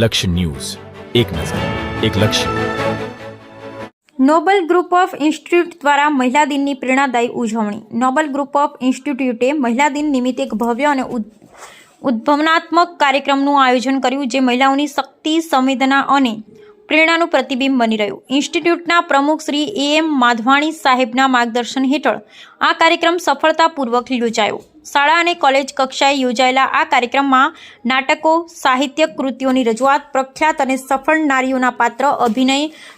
લક્ષ્ય ન્યૂઝ, એક નજર, એક લક્ષ્ય. નોબલ ગ્રુપ ઓફ ઇન્સ્ટિટ્યૂટ દ્વારા મહિલા દિનની પ્રેરણાદાયી ઉજવણી. નોબલ ગ્રુપ ઓફ ઇન્સ્ટિટ્યૂટે મહિલા દિન નિમિત્તે એક ભવ્ય અને ઉદ્ભાવનાત્મક કાર્યક્રમનું આયોજન કર્યું, જે મહિલાઓની શક્તિ, સંવેદના અને પ્રેરણાનું પ્રતિબિંબ બની રહ્યું. ઇન્સ્ટિટ્યૂટના પ્રમુખ શ્રી એમ માધવાણી સાહેબના માર્ગદર્શન હેઠળ આ કાર્યક્રમ સફળતાપૂર્વક યોજાયો. શાળા અને કોલેજ કક્ષાએ યોજાયેલા આ કાર્યક્રમમાં નાટકો, સાહિત્યિક કૃતિઓની રજૂઆત, પ્રખ્યાત અને સફળ નારીઓના પાત્ર, અભિનય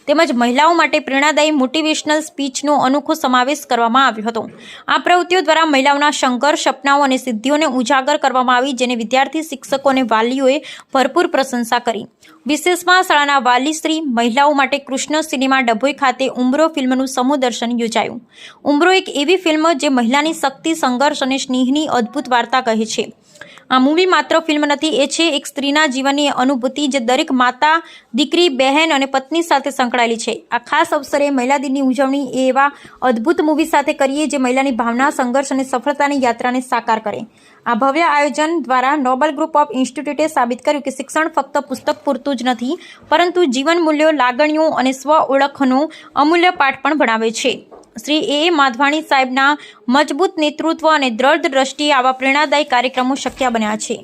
તેમજ મહિલાઓ માટે પ્રેરણાદાયી મોટિવેશનલ સ્પીચનો અનોખો સમાવેશ કરવામાં આવ્યો હતો. આ પ્રવૃત્તિઓ દ્વારા મહિલાઓના સંઘર્ષ, સપનાઓ અને સિદ્ધિઓને ઉજાગર કરવામાં આવી, જેને વિદ્યાર્થી, શિક્ષકો અને વાલીઓએ ભરપૂર પ્રશંસા કરી. વિશેષમાં શાળાના વાલીશ્રી મહિલાઓ માટે કૃષ્ણ સિનેમા ડભોઈ ખાતે ઉંબરો ફિલ્મનું સમૂહ દર્શન યોજાયું. ઉંબરો એક એવી ફિલ્મ જે મહિલાની શક્તિ, સંઘર્ષ અને સ્નેહની અદ્ભુત વાર્તા કહે છે. આ મૂવી માત્ર ફિલ્મ નથી, એ છે એક સ્ત્રીના જીવનની અનુભૂતિ જે દરેક માતા, દીકરી, બહેન અને પત્ની સાથે સંકળાયેલી છે. આ ખાસ અવસરે મહિલા દિનની ઉજવણી એવા અદ્ભુત મૂવી સાથે કરીએ જે મહિલાની ભાવના, સંઘર્ષ અને સફળતાની યાત્રાને સાકાર કરે. આ ભવ્ય આયોજન દ્વારા નોબલ ગ્રુપ ઓફ ઇન્સ્ટિટ્યૂટે સાબિત કર્યું કે શિક્ષણ ફક્ત પુસ્તક પૂરતું જ નથી, પરંતુ જીવન મૂલ્યો, લાગણીઓ અને સ્વ ઓળખનો અમૂલ્ય પાઠ પણ ભણાવે છે. શ્રી એ માધવાણી સાહેબના મજબૂત નેતૃત્વ અને દ્રઢ દ્રષ્ટિએ આવા પ્રેરણાદાયી કાર્યક્રમો શક્ય બન્યા છે.